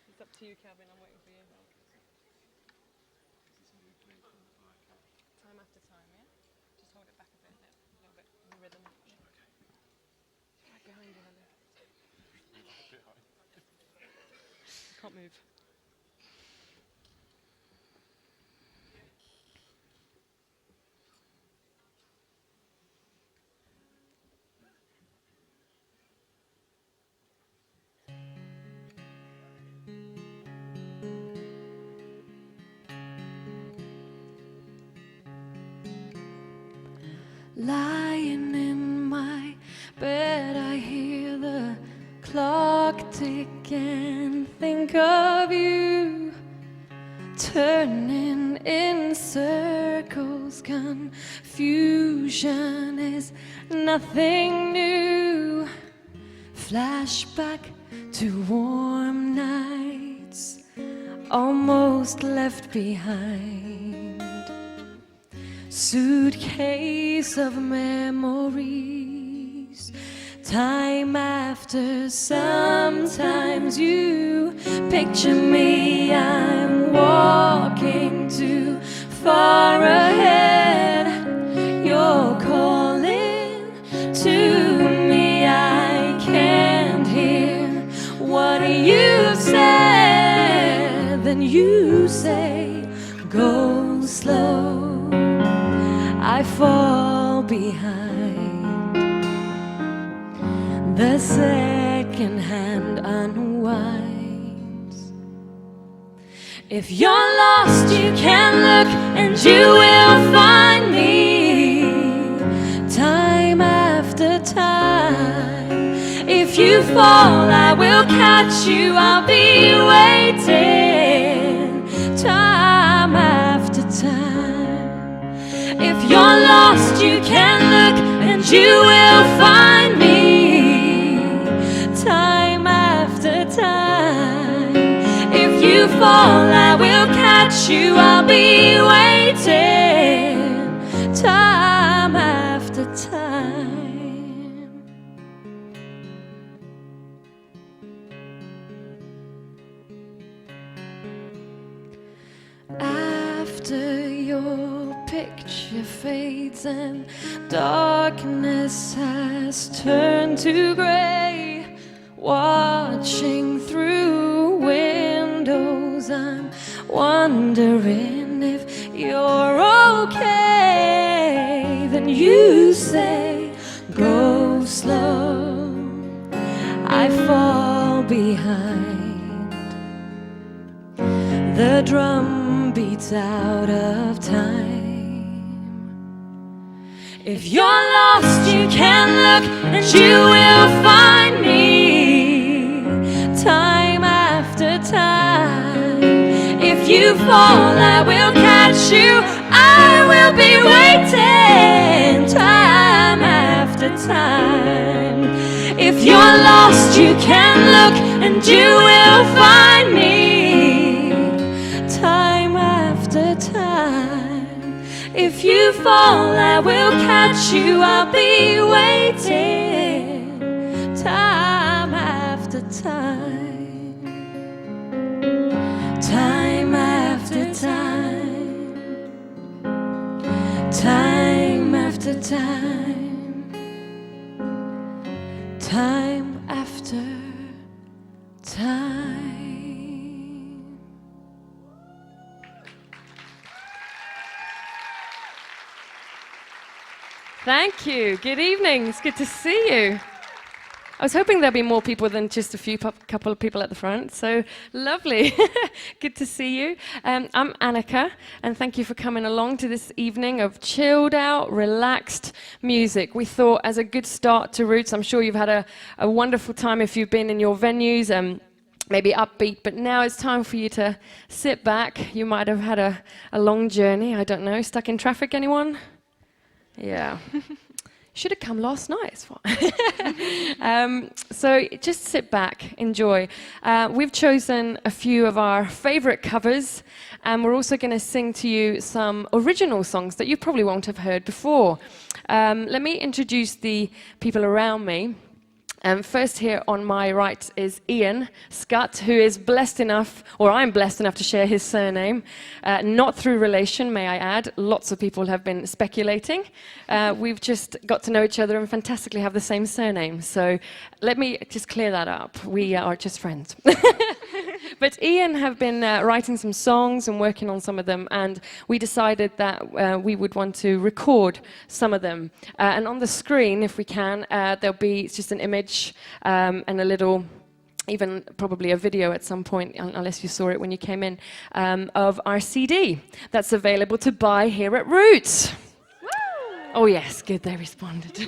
It's up to you, Calvin. I'm waiting for you. Time after time, yeah? Just hold it back a bit, a little bit, the rhythm. Right behind you, Heather. I can't move. Lying in my bed, I hear the clock tick and think of you, turning in circles. Confusion is nothing new. Flashback to warm nights almost left behind. Suitcase of memories, time after. Sometimes you picture me, I'm walking too far ahead. You're calling to me, I can't hear what you said. Then you say, go slow. I fall behind. The second hand unwinds. If you're lost, you can look and you will find me. Time after time. If you fall, I will catch you. I'll be waiting. Time after time. If you're lost, you can look and you will find me. Time after time. If you fall, I will catch you. I'll be waiting. Time after time. After your picture fades and darkness has turned to grey, watching through windows, I'm wondering if you're okay. Then you say, go slow. I fall behind. The drum beats out of time. If you're lost, you can look and you will find me. Time after time. If you fall, I will catch you. I will be waiting. Time after time. If you're lost, you can look and you will find me. Time after time. If you fall, I will catch you. I'll be waiting. Time after time. Time after time. Time after time. Time after time. Thank you. Good evening. It's good to see you. I was hoping there'd be more people than just a few couple of people at the front, so lovely. Good to see you. I'm Annika, and thank you for coming along to this evening of chilled out, relaxed music. We thought as a good start to Roots, I'm sure you've had a wonderful time if you've been in your venues, maybe upbeat, but now it's time for you to sit back. You might have had a long journey, I don't know. Stuck in traffic, anyone? Yeah. Should have come last night. It's fine. So just sit back, enjoy. We've chosen a few of our favorite covers, and we're also going to sing to you some original songs that you probably won't have heard before. Let me introduce the people around me. First here on my right is Ian Scutt, who is blessed enough, or I'm blessed enough to share his surname, not through relation, may I add. Lots of people have been speculating. We've just got to know each other and fantastically have the same surname. So let me just clear that up. We are just friends. But Ian have been writing some songs and working on some of them, and we decided that we would want to record some of them. And on the screen, if we can, there'll be just an image and a little, even probably a video at some point, unless you saw it when you came in, of our CD that's available to buy here at Roots. Oh yes, good, they responded.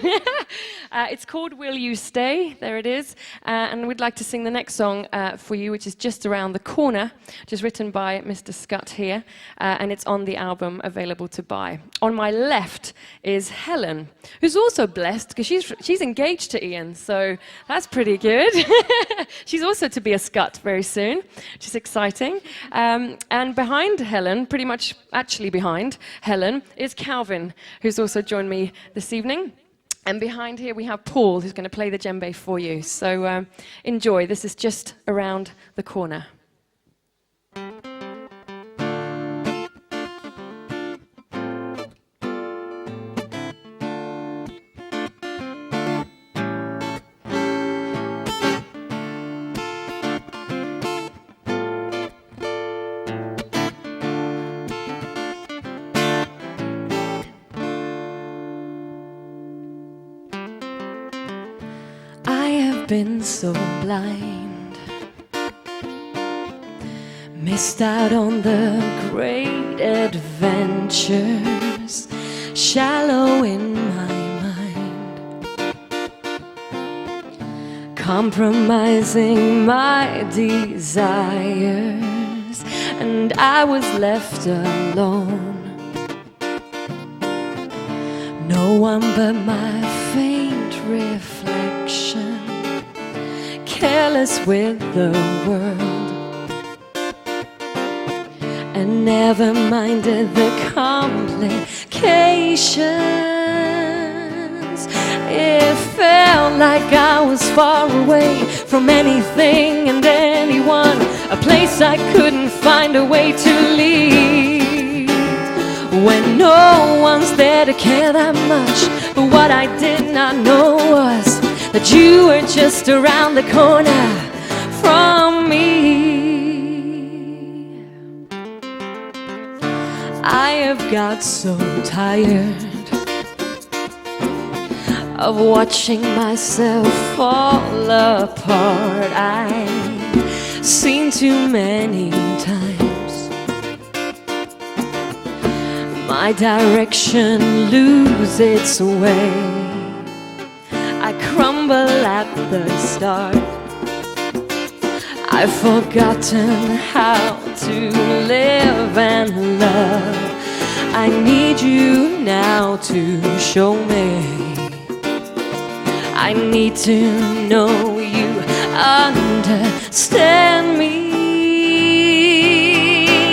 It's called Will You Stay, there it is. And we'd like to sing the next song for you, which is Just Around the Corner, which is written by Mr. Scutt here, and it's on the album available to buy. On my left is Helen, who's also blessed, because she's engaged to Ian, so that's pretty good. She's also to be a Scutt very soon, which is exciting. And behind Helen, pretty much actually behind Helen, is Calvin, who's also joined me this evening. And behind here we have Paul, who's going to play the djembe for you. So enjoy. This is Just Around the Corner. Been so blind, missed out on the great adventures, shallow in my mind, compromising my desires, and I was left alone. No one but my faint reflection, careless with the world, and never minded the complications. It felt like I was far away from anything and anyone, a place I couldn't find a way to leave, when no one's there to care that much. But what I did not know was that you were just around the corner from me. I have got so tired of watching myself fall apart. I've seen too many times my direction lose its way. I crumble at the start. I've forgotten how to live and love. I need you now to show me. I need to know you understand me.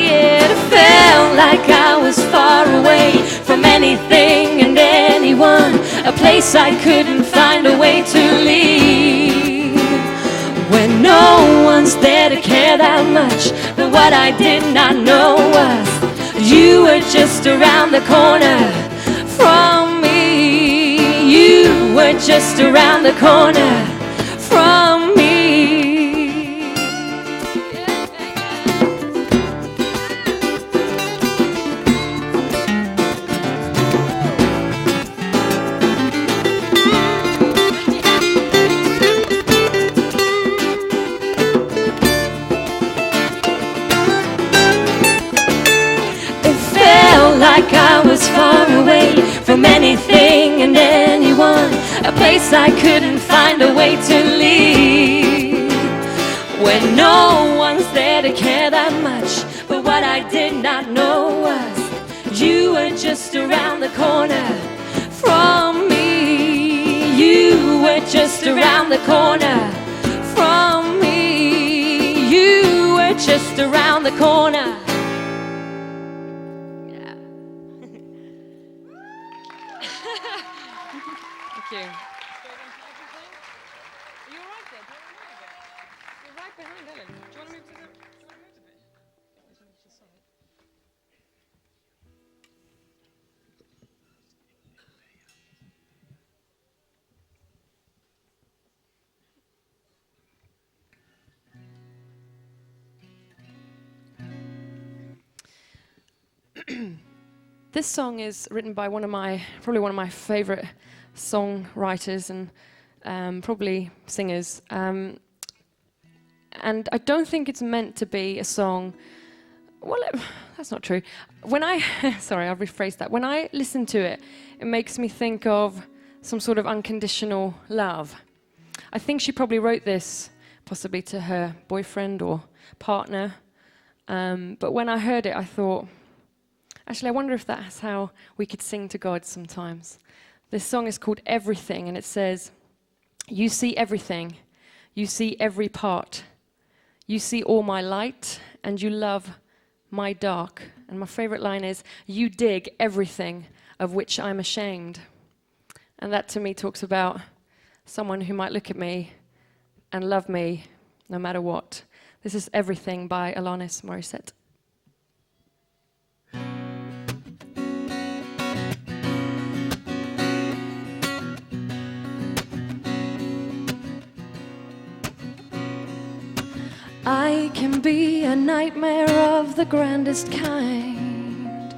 It felt like I was far away from anything and anyone, a place I couldn't find a way to leave, when no one's there to care that much. But what I did not know was you were just around the corner from me. You were just around the corner from me. Like I was far away from anything and anyone, a place I couldn't find a way to leave, when no one's there to care that much. But what I did not know was you were just around the corner from me. You were just around the corner from me. You were just around the corner. Thank you. You're right behind Ellen. Do you want to move to the... This song is written by probably one of my favorite songwriters and probably singers. And I don't think it's meant to be a song. Well, that's not true. Sorry, I'll rephrase that. When I listen to it, it makes me think of some sort of unconditional love. I think she probably wrote this possibly to her boyfriend or partner. But when I heard it, I thought, actually, I wonder if that's how we could sing to God sometimes. This song is called Everything, and it says, "You see everything. You see every part. You see all my light, and you love my dark." And my favorite line is, "You dig everything of which I'm ashamed." And that to me talks about someone who might look at me and love me no matter what. This is Everything by Alanis Morissette. I can be a nightmare of the grandest kind.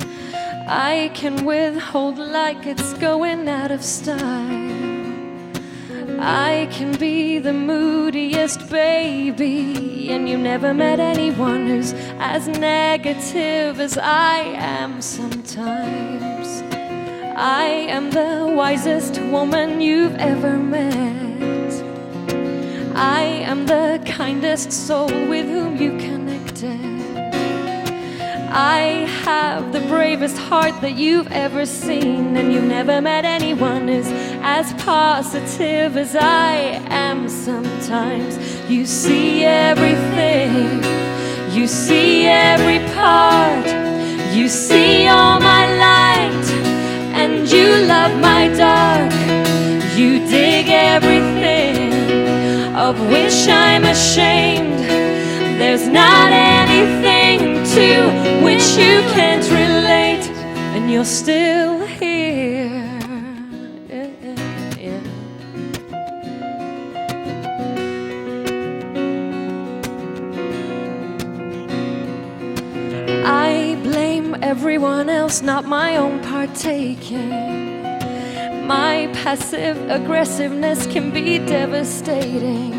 I can withhold like it's going out of style. I can be the moodiest baby, and you never met anyone who's as negative as I am sometimes. I am the wisest woman you've ever met. I am the kindest soul with whom you connected. I have the bravest heart that you've ever seen, and you've never met anyone who's as positive as I am sometimes. You see everything, you see every part, you see all my light, and you love my dark. You dig everything of which I'm ashamed. There's not anything to which you can't relate, and you're still here. I blame everyone else, not my own partaking. My passive aggressiveness can be devastating.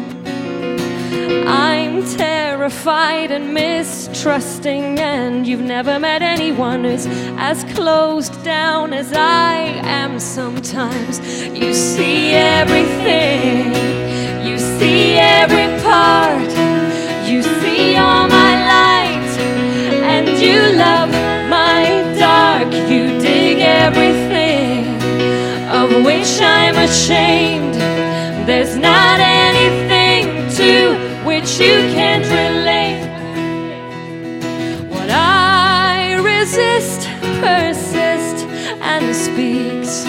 I'm terrified and mistrusting, and you've never met anyone who's as closed down as I am sometimes. You see everything, you see every part, you see all my light, and you love my dark. You dig everything of which I'm ashamed. There's not anything to which you can't relate. What I resist persists and speaks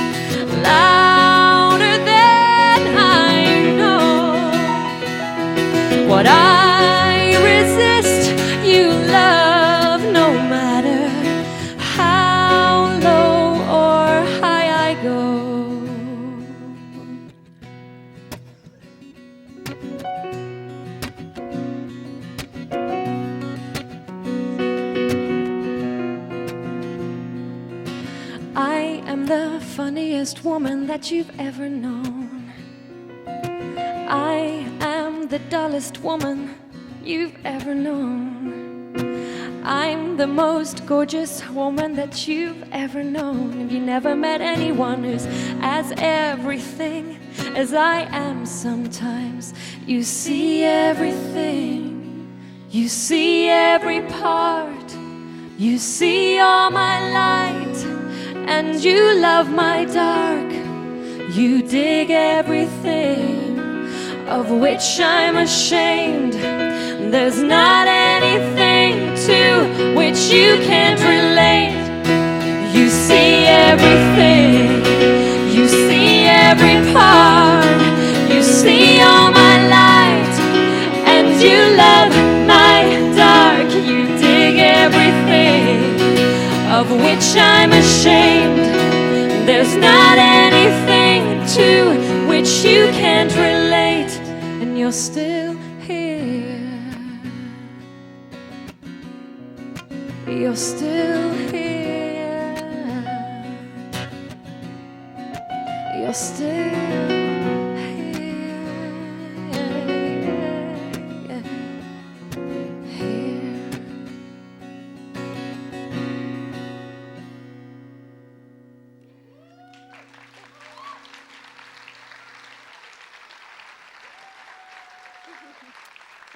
louder than I know. What I resist, you love no matter how low or high I go. I am the funniest woman that you've ever known. I am the dullest woman you've ever known. I'm the most gorgeous woman that you've ever known. And you never met anyone who's as everything as I am sometimes. You see everything, you see every part, you see all my light, and you love my dark. You dig everything of which I'm ashamed. There's not anything to which you can't relate. You see everything, you see every part, you see all my life, of which I'm ashamed. There's not anything to which you can't relate, and you're still here. You're still here. You're still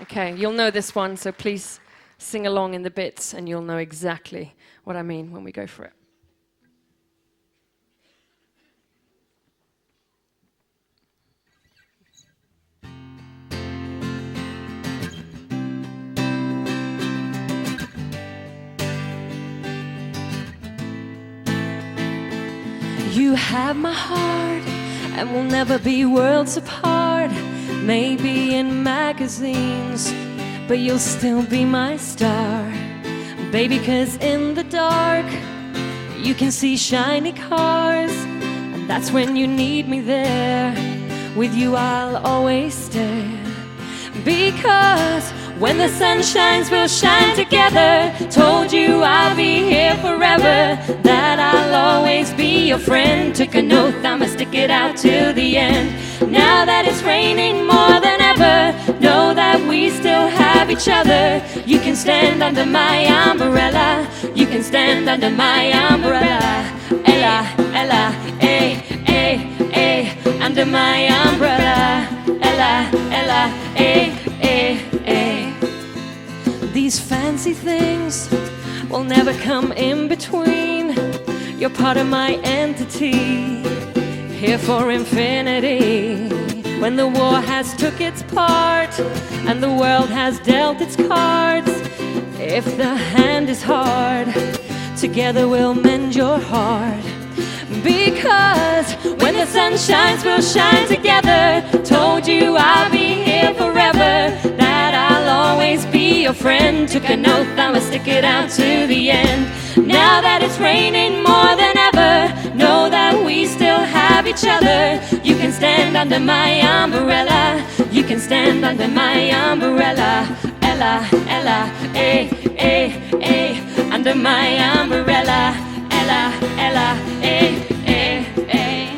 Okay, you'll know this one, so please sing along in the bits and you'll know exactly what I mean when we go for it. You have my heart, and we'll never be worlds apart. Maybe in magazines, but you'll still be my star. Baby, 'cause in the dark you can see shiny cars, and that's when you need me there. With you I'll always stay, because when the sun shines, we'll shine together. Told you I'll be here forever, that I'll always be your friend. Took an oath, I'ma stick it out till the end. Now that it's raining more than ever, know that we still have each other. You can stand under my umbrella. You can stand under my umbrella. Ella, Ella, eh, eh, eh, under my umbrella. Ella, Ella, eh, eh, eh. These fancy things will never come in between. You're part of my entity, here for infinity. When the war has took its part and the world has dealt its cards, if the hand is hard, together we'll mend your heart. Because when the sun shines, we'll shine together. Told you I'll be here forever, that I'll always be your friend. Took an oath, I'ma stick it out to the end. Now that it's raining more than ever, know that we still have each other. You can stand under my umbrella. You can stand under my umbrella. Ella, Ella, eh, eh, eh, under my umbrella. Ella, Ella, eh, eh, eh.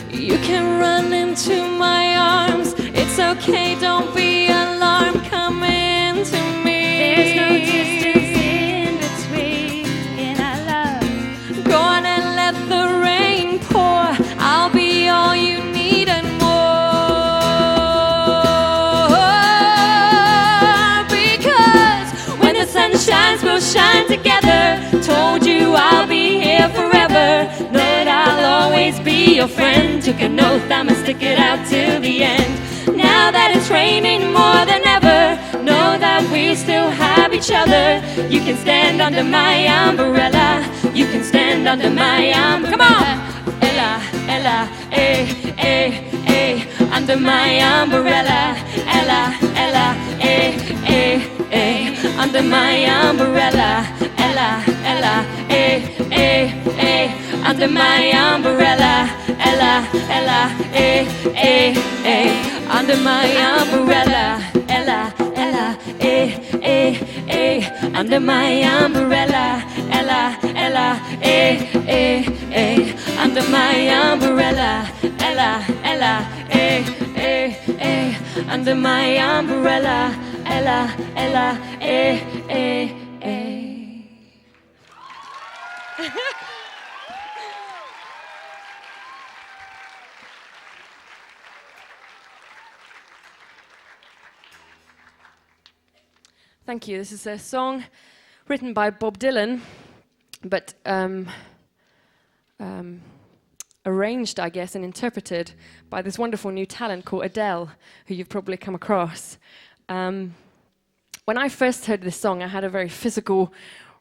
You can run into my arms. It's okay, don't be alarmed. Come into me. There's no distance in between our love. Go on and let the rain pour. I'll be all you need and more. Because when the sun shines, we'll shine together. Told you I'll be here forever, that I'll always be your friend. Took an oath, I'ma stick it out till the end. Now that it's raining more than ever, know that we still have each other. You can stand under my umbrella. You can stand under my umbrella. Come on! Ella, Ella, eh, eh, eh, under my umbrella. Ella, Ella, eh, eh, eh, under my umbrella. Ella, Ella, eh, eh, eh, under my umbrella. Ella, Ella, eh, eh, eh, under my umbrella. Ella, Ella, eh, eh, eh, under my umbrella. Ella, Ella, eh, eh, eh, under my umbrella. Ella, Ella, eh, eh, eh, under my umbrella. Ella, Ella, eh, eh, eh. Thank you. This is a song written by Bob Dylan, but arranged, I guess, and interpreted by this wonderful new talent called Adele, who you've probably come across. When I first heard this song, I had a very physical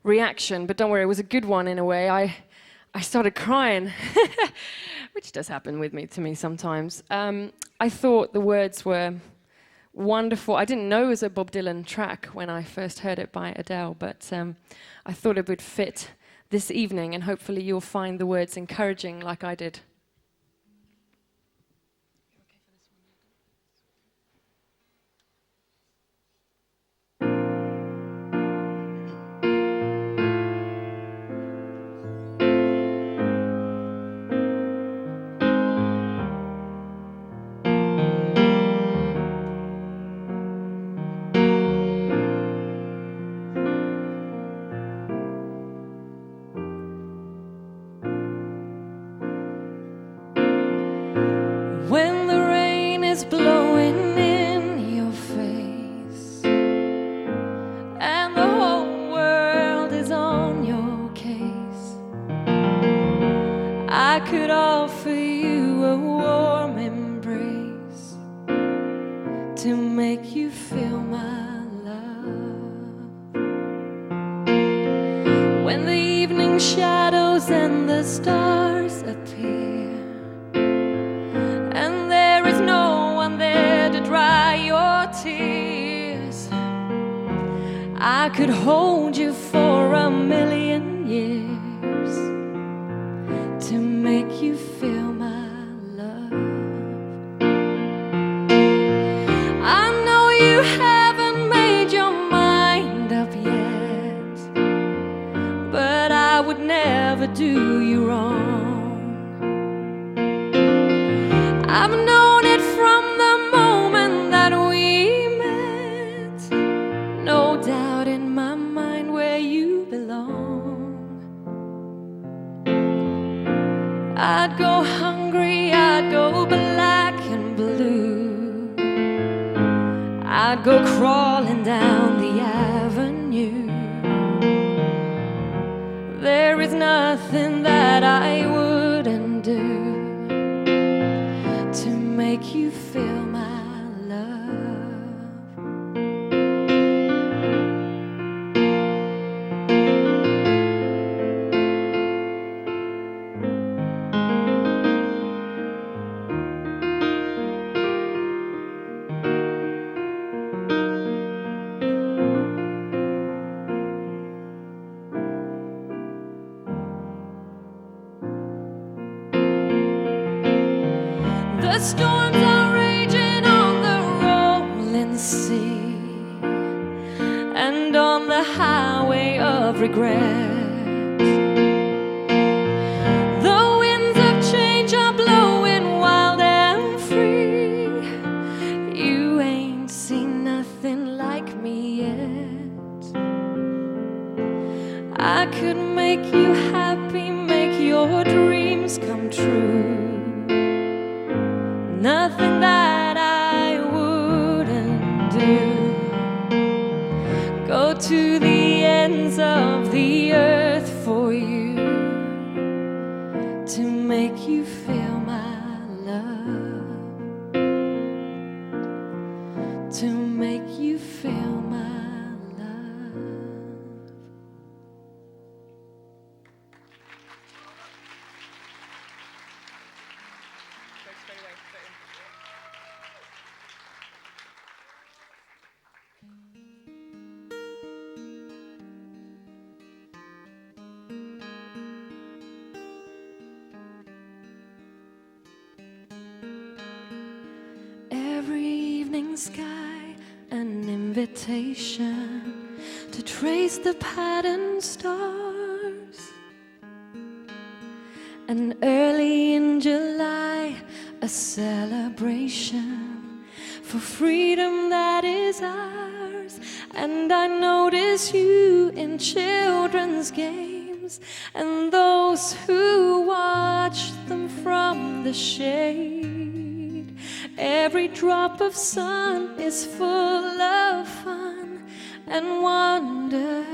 reaction, but don't worry, it was a good one in a way. I started crying, which does happen to me sometimes. I thought the words were wonderful. I didn't know it was a Bob Dylan track when I first heard it by Adele, but I thought it would fit this evening, and hopefully you'll find the words encouraging like I did. When the rain is blowing in your face and the whole world is on your case, I could offer you a warm embrace to make you feel my love. When the evening shadows and the stars appear and there is no one there to dry your tears, I could hold you for a million years to make you feel my love. I know you haven't made your mind up yet, but I would never do you wrong. I've known it from the moment that we met, no doubt in my mind where you belong. I'd go hungry, I'd go black and blue, I'd go crawling down the avenue. There is nothing that I wouldn't do to make you feel my love. The storms are raging on the rolling sea and on the highway of regret. The winds of change are blowing wild and free. You ain't seen nothing like me yet. I could make you happy, make your dreams come true. Nothing that I wouldn't do. Go to the ends of the earth for you to make you feel my love, to make you feel my love. Every evening sky, an invitation to trace the patterned stars. And early in July, a celebration for freedom that is ours. And I notice you in children's games and those who watch them from the shade. Every drop of sun is full of fun and wonder.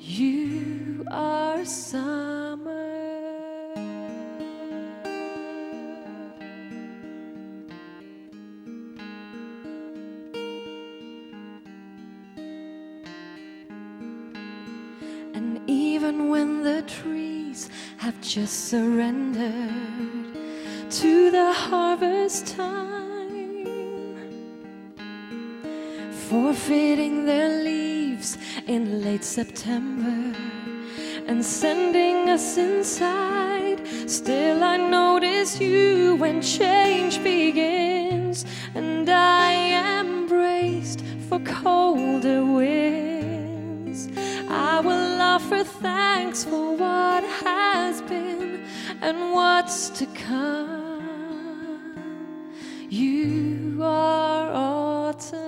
You are summer. And even when the trees have just surrendered to the harvest time, forfeiting their leaves in late September and sending us inside. Still I notice you when change begins, and I am braced for colder winds. I will offer thanks for what has been and what's to come. You are autumn.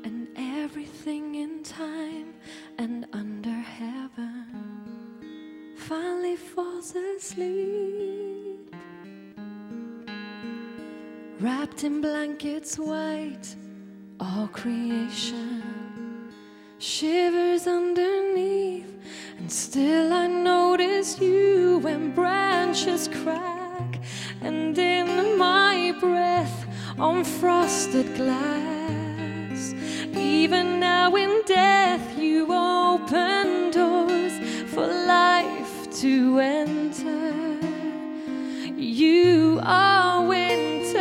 And everything in time and under heaven finally falls asleep, wrapped in blankets white. All creation shivers underneath, and still I notice you when branches crack, and in my breath on frosted glass. Even now in death you open doors for life to enter. You are winter,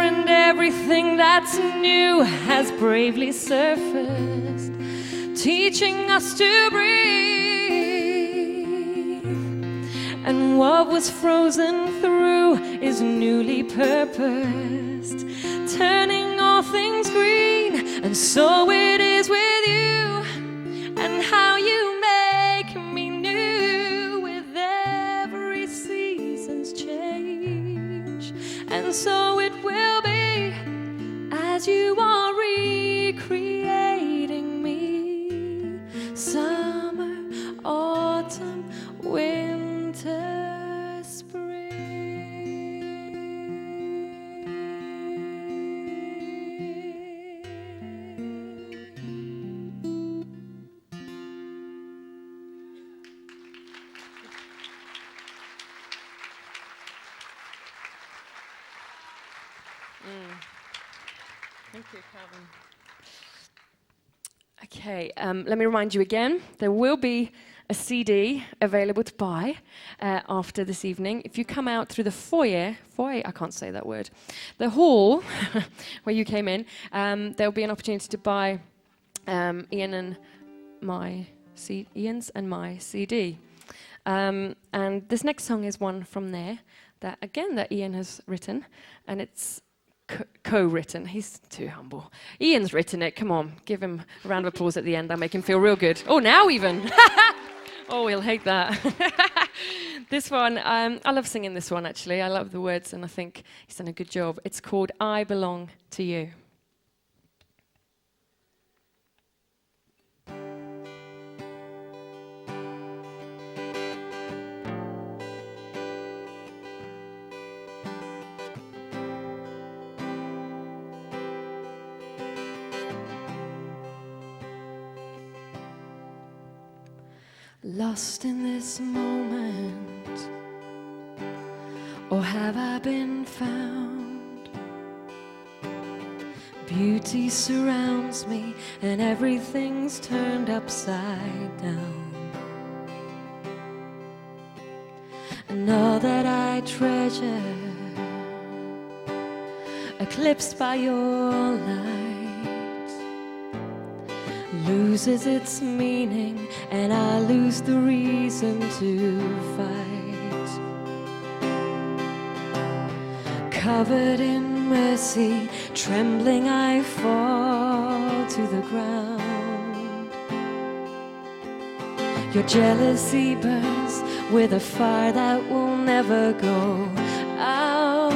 and everything that's new has bravely surfaced, teaching us to breathe. And what was frozen through is newly purposed, turning all things green. And so it is with you, and how you make me new with every season's change. And so it will be as you are recreating me. Summer, autumn, winter, spring. Thank you, Calvin. Okay, let me remind you again, there will be a CD available to buy after this evening. If you come out through the foyer, I can't say that word, the hall where you came in, there'll be an opportunity to buy Ian's and my CD. And this next song is one from there that Ian has written, and it's co-written. He's too humble. Ian's written it. Come on, give him a round of applause at the end. I'll make him feel real good. Oh, now even. Oh, he'll hate that. This one, I love singing this one, actually. I love the words, and I think he's done a good job. It's called I Belong to You. Lost in this moment, or have I been found? Beauty surrounds me and everything's turned upside down, and all that I treasure eclipsed by your light loses its meaning, and I lose the reason to fight. Covered in mercy, trembling I fall to the ground. Your jealousy burns with a fire that will never go out.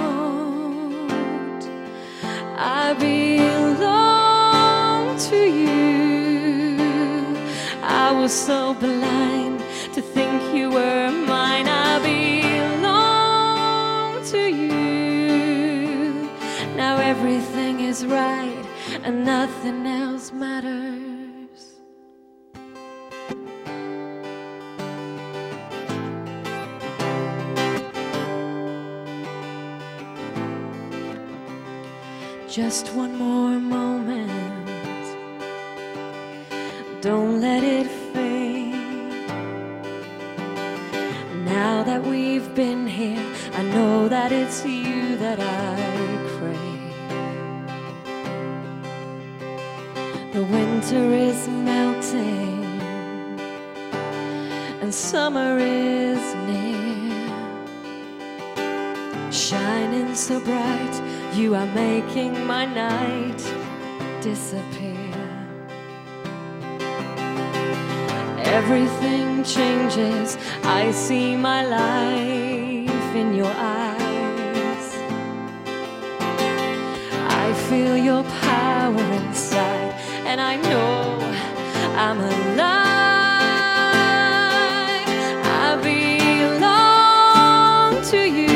I belong to you. I was so blind to think you were mine. I belong to you. Now everything is right and nothing else matters. just one more moment. Don't let it fade. Now that we've been here, I know that it's you that I crave. The winter is melting and summer is near. Shining so bright, you are making my night disappear. Everything changes, I see my life in your eyes. I feel your power inside, and I know I'm alive. I belong to you.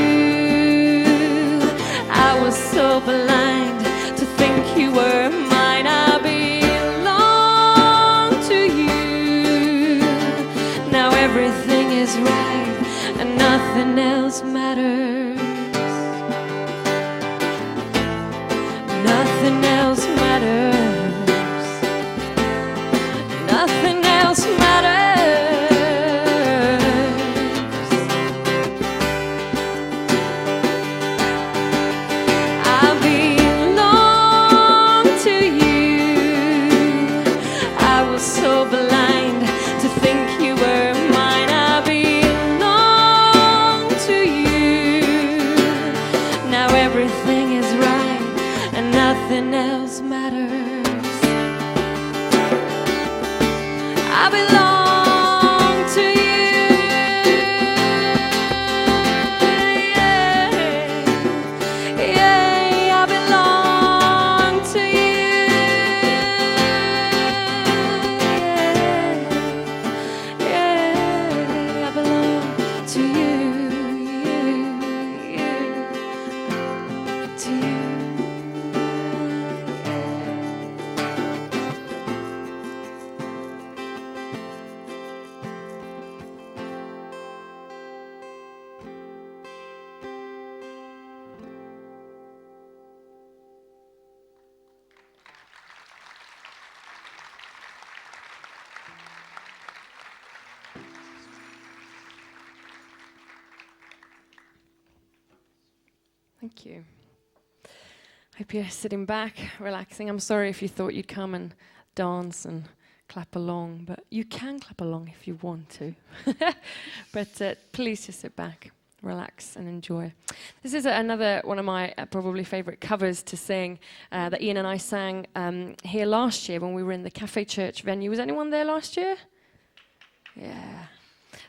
I was so blind to think you were mine. I belong to you. Now everything is right and nothing else matters. Nothing else matters. Nothing else matters. I belong to you. I was so blind to think you were mine. I belong to you. Now everything is right and nothing else matters. I belong to you. Yeah, yeah, I belong to you. Yeah, yeah, I belong to you. To you. Thank you. Hope you're sitting back, relaxing. I'm sorry if you thought you'd come and dance and clap along, but you can clap along if you want to. But please just sit back, relax and enjoy. This is another one of my probably favourite covers to sing that Ian and I sang here last year when we were in the Cafe Church venue. Was anyone there last year? Yeah.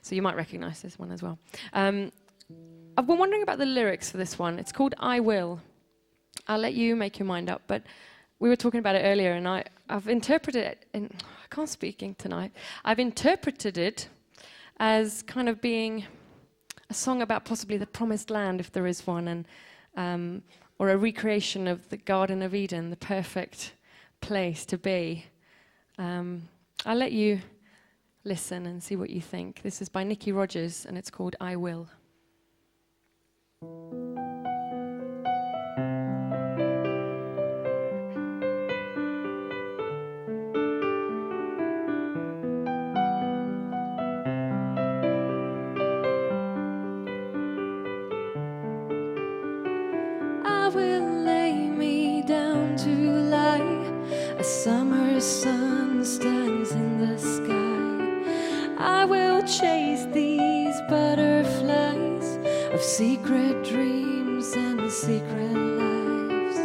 So you might recognise this one as well. I've been wondering about the lyrics for this one. It's called I Will. I'll let you make your mind up, but we were talking about it earlier, and I've interpreted it, I can't speak tonight. I've interpreted it as kind of being a song about possibly the promised land, if there is one, and or a recreation of the Garden of Eden, the perfect place to be. I'll let you listen and see what you think. This is by Nicky Rogers, and it's called I Will. I will lay me down to lie. A summer sun stands in the sky. I will chase these butterflies of secret dreams and secret lives.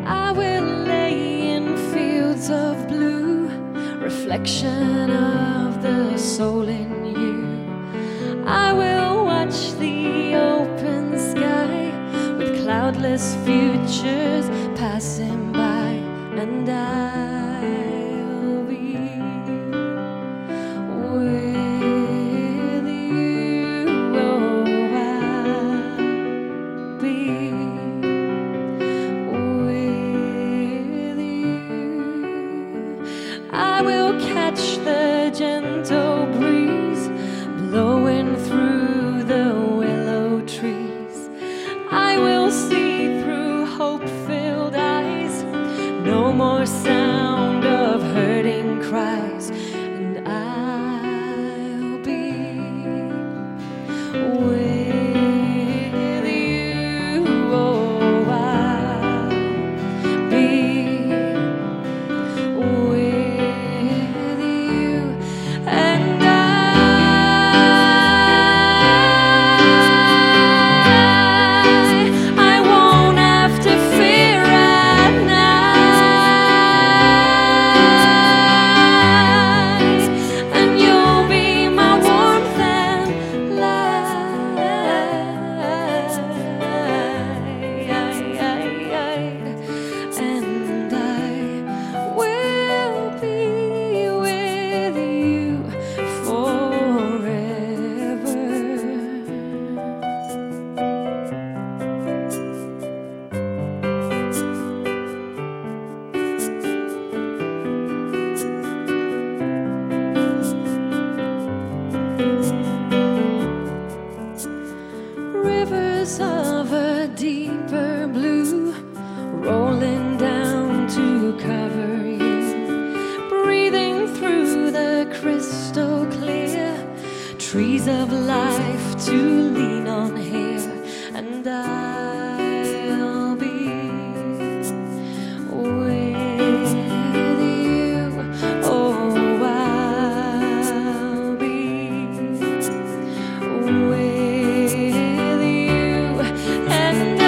I will lay in fields of blue, reflection of the soul in you. I will watch the open sky with cloudless futures passing by, and I'll be with you. Oh, I'll be with you. I will catch the gentle breeze rivers of a deeper blue rolling down to cover you, breathing through the crystal clear trees of life to lean on here, and I'll be with you. Oh, I'll be with you, and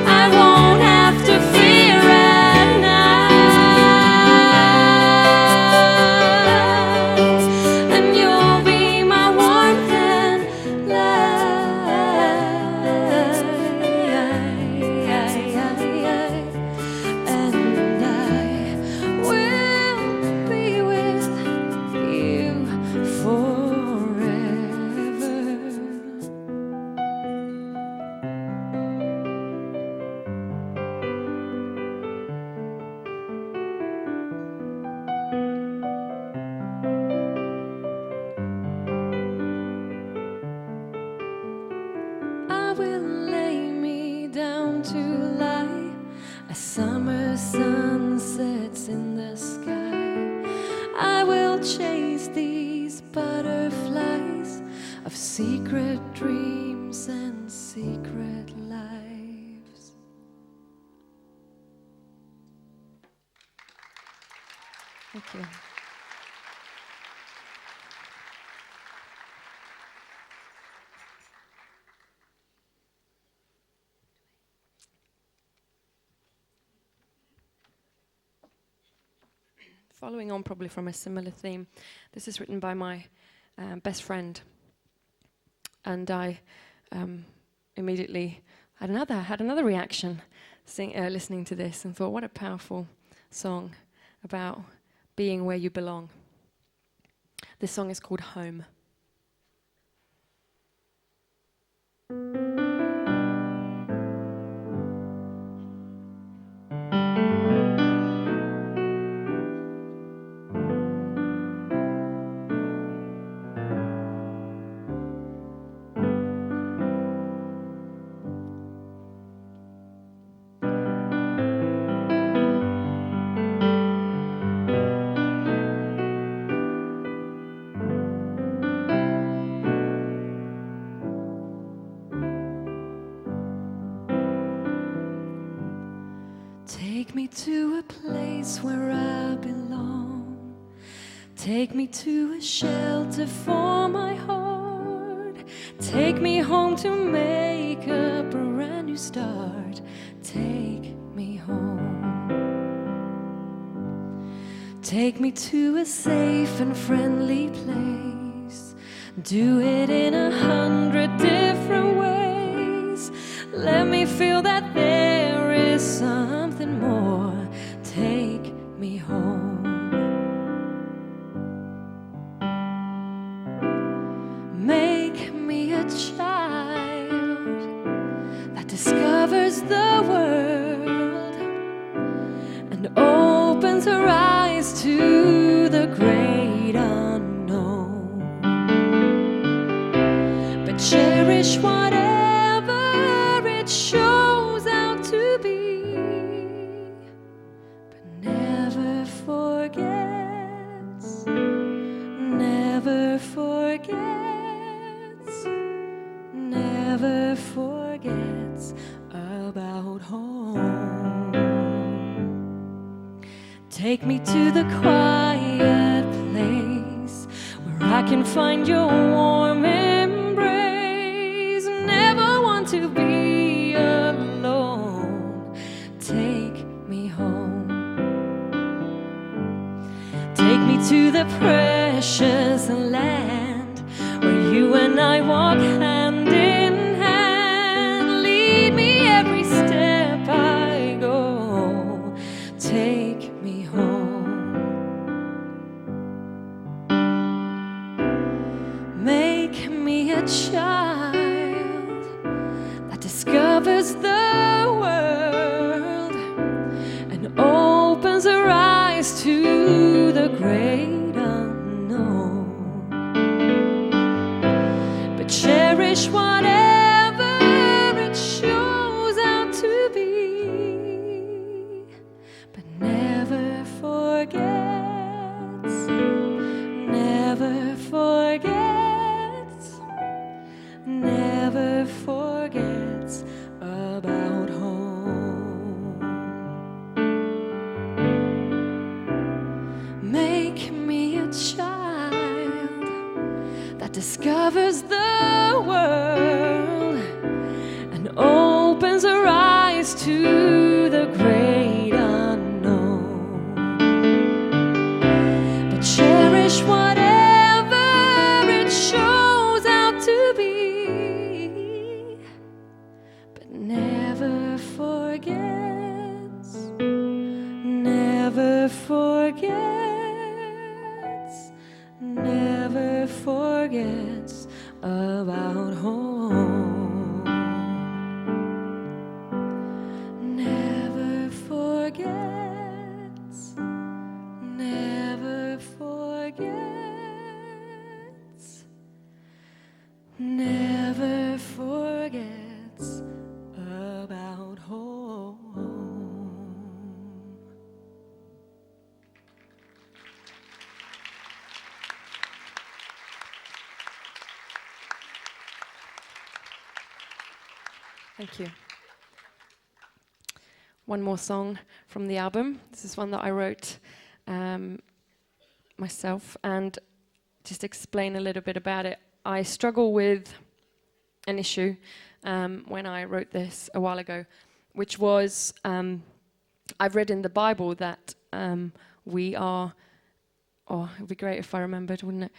I won't have to fear at night, and you'll be my warmth and light, and I will be with you forever. I will lay me down to lie as summer sun sets in the sky. I will chase these butterflies of secret dreams and secret lives. Thank you. Following on probably from a similar theme, this is written by my best friend, and I immediately had another reaction listening to this, and thought, what a powerful song about being where you belong. This song is called Home. Take me to a place where I belong. Take me to a shelter for my heart. Take me home to make a brand new start. Take me home. Take me to a safe and friendly place. Do it in 100 different ways. Let me feel that there is something more. Take me home. Make me a child that discovers the world and opens her eyes to the great unknown. But cherish whatever it shows out to be, but never forgets, never forgets, never forgets about home. Take me to the quiet place where I can find your warm embrace. Never want to be alone. Take me home. Take me to the precious land where you and I walk hand in hand. Lead me every step I go. Take me home. Make me a child that discovers the world and opens her eyes to the great unknown. discovers the world and opens her eyes to the great unknown. But cherish whatever it shows out to be, but never forgets, never forgets, never forgets about home. Never forgets, never forgets, never forgets about home. Thank you. One more song from the album. This is one that I wrote myself, and just explain a little bit about it. I struggle with an issue when I wrote this a while ago, which was I've read in the Bible that we are, oh, it would be great if I remembered, wouldn't it?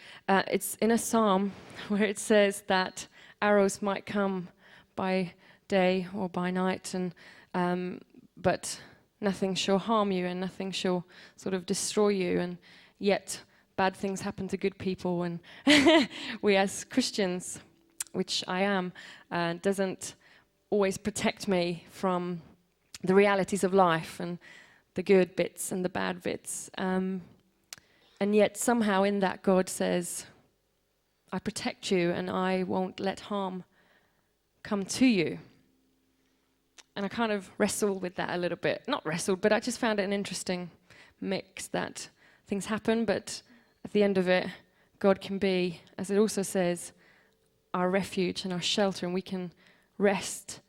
It's in a psalm where it says that arrows might come by day or by night, and but nothing shall harm you and nothing shall sort of destroy you, and yet bad things happen to good people, and we as Christians, which I am, doesn't always protect me from the realities of life and the good bits and the bad bits, and yet somehow in that God says, I protect you and I won't let harm come to you. And I kind of wrestled with that a little bit. Not wrestled, but I just found it an interesting mix that things happen, but at the end of it, God can be, as it also says, our refuge and our shelter, and we can rest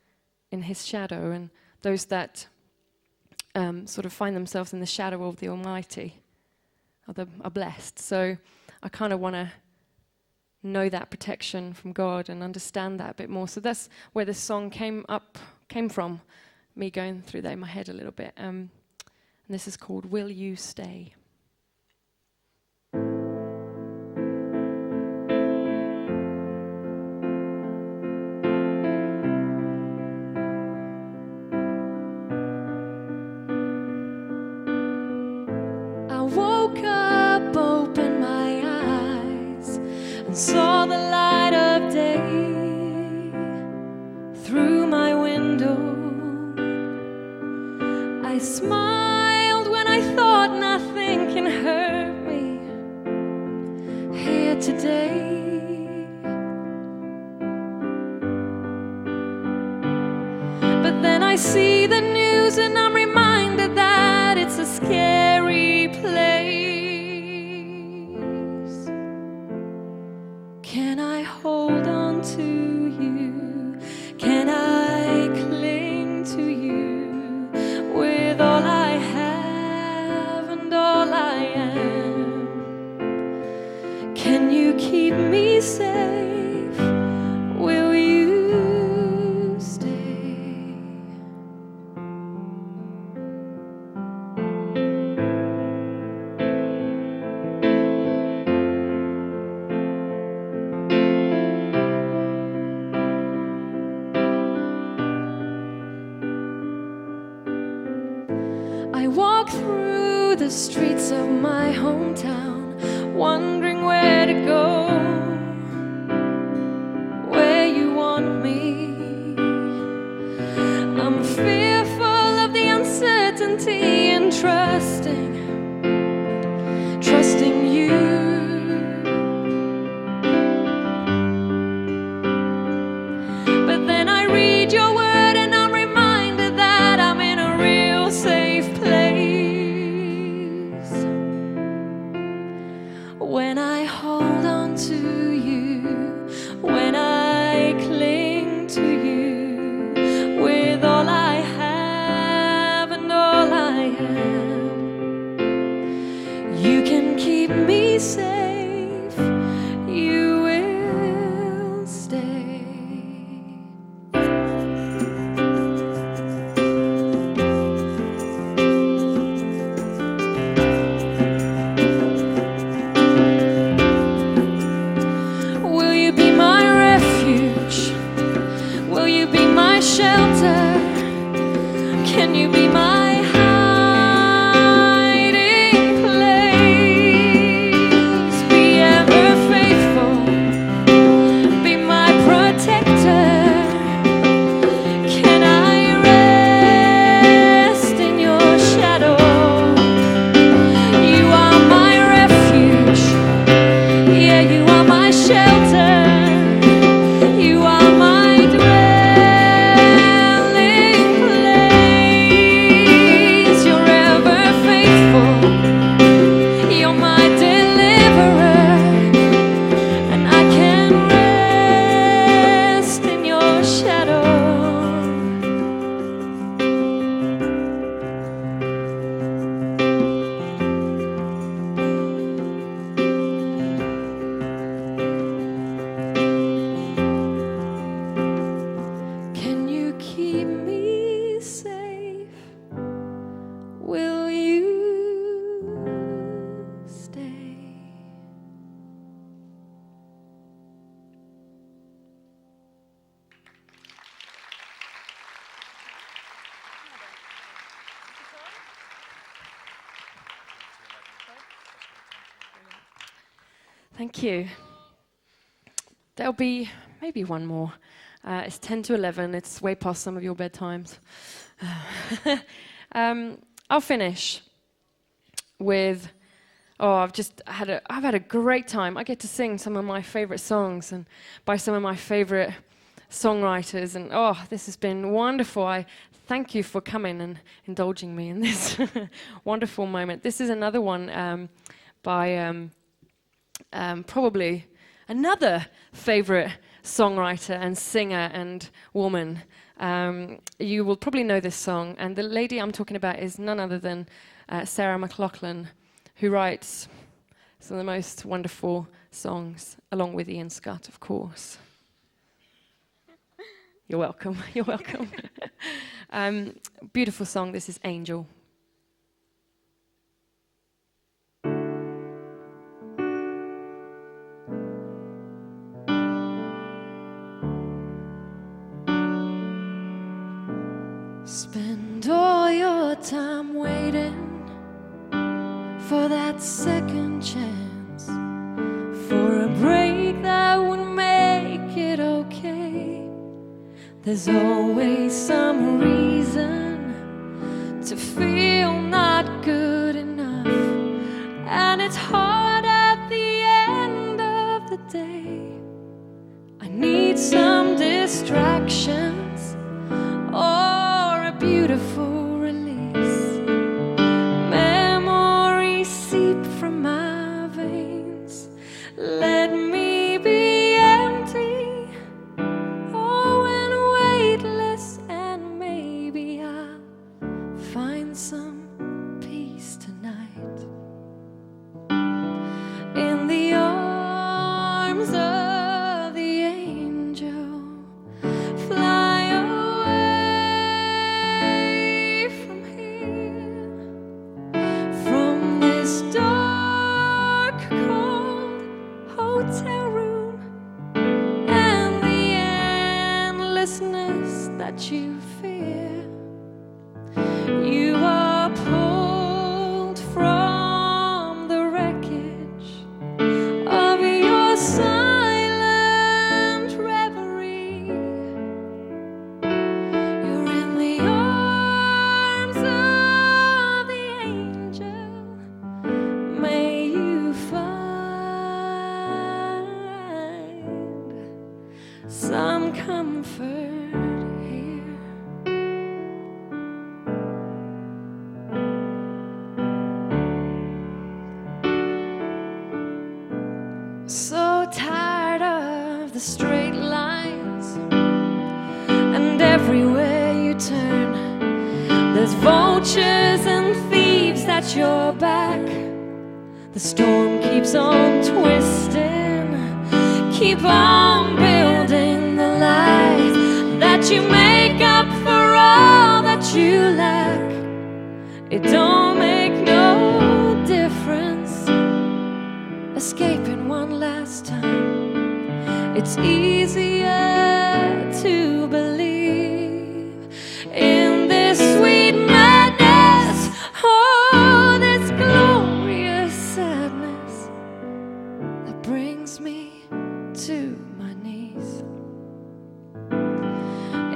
in his shadow. And those that sort of find themselves in the shadow of the Almighty are blessed. So I kind of want to know that protection from God and understand that a bit more. So that's where this song came from, me going through that in my head a little bit. And this is called Will You Stay? I woke up, opened my eyes, and saw the light of day through my window. I smiled when I thought nothing can hurt me here today. But then I see the news and I'm reminded that it's a scary place. Can I hold on to you? Can I cling to you with all I have and all I am? Can you keep me safe? Will you stay? I walk through the streets of my hometown, wondering where to go, where you want me. I'm fearful of the uncertainty and trusting you. But then I read your word and I'm reminded that I'm in a real safe place when Yeah, you are my shelter. You are my dwelling place. You're ever faithful. You're my deliverer, and I can rest in your shadow. Can you keep me safe? Will you stay? Thank you. There'll be maybe one more. It's 10 to 11. It's way past some of your bedtimes. I'll finish with, I've had a great time. I get to sing some of my favorite songs and by some of my favorite songwriters, and this has been wonderful. I thank you for coming and indulging me in this wonderful moment. This is another one by probably another favorite songwriter and singer and woman. You will probably know this song, and the lady I'm talking about is none other than Sarah McLachlan, who writes some of the most wonderful songs, along with Annika Scutt, of course. You're welcome. You're welcome. Beautiful song. This is Angel. Spend all your time waiting for that second chance, for a break that would make it okay. There's always some reason to feel not good enough, and it's hard at the end of the day. I need some distractions or a beautiful release. Memories seep from my veins. Let me be empty, and weightless, and maybe I'll find some peace tonight in the arms of the angel. Fly away from here, from this dark, cold hotel room and the endlessness that you fear. You are pulled from the wreckage of your silent reverie. You're in the arms of the angel. May you find some comfort here. So tired of the straight lines, and everywhere you turn there's vultures and thieves at your back. The storm keeps on twisting. Keep on building the life that you make up for all that you lack. It don't make no difference escaping one last time. It's easier to believe in this sweet madness, this glorious sadness that brings me to my knees.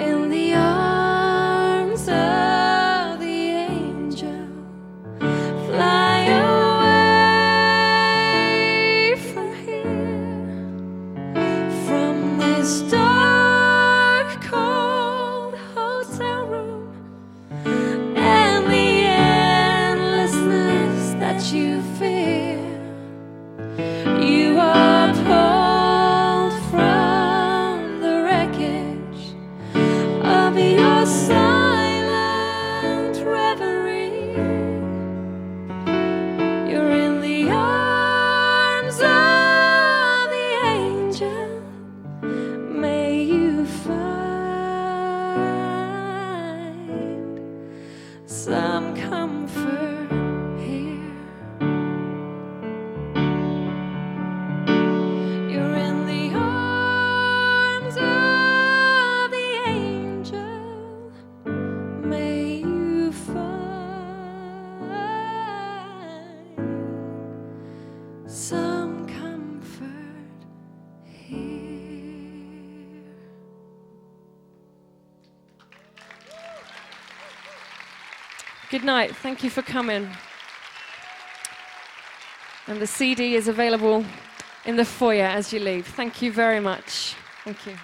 In the arms of the angel, fly away from here. this dark, cold hotel room, and the endlessness that you feel. You are pulled from the wreckage of your silent reverie. You're in the arms of the angel. May you find some comfort here. You're in the arms of the angel. May you find some comfort here. Good night. Thank you for coming. And the CD is available in the foyer as you leave. Thank you very much. Thank you.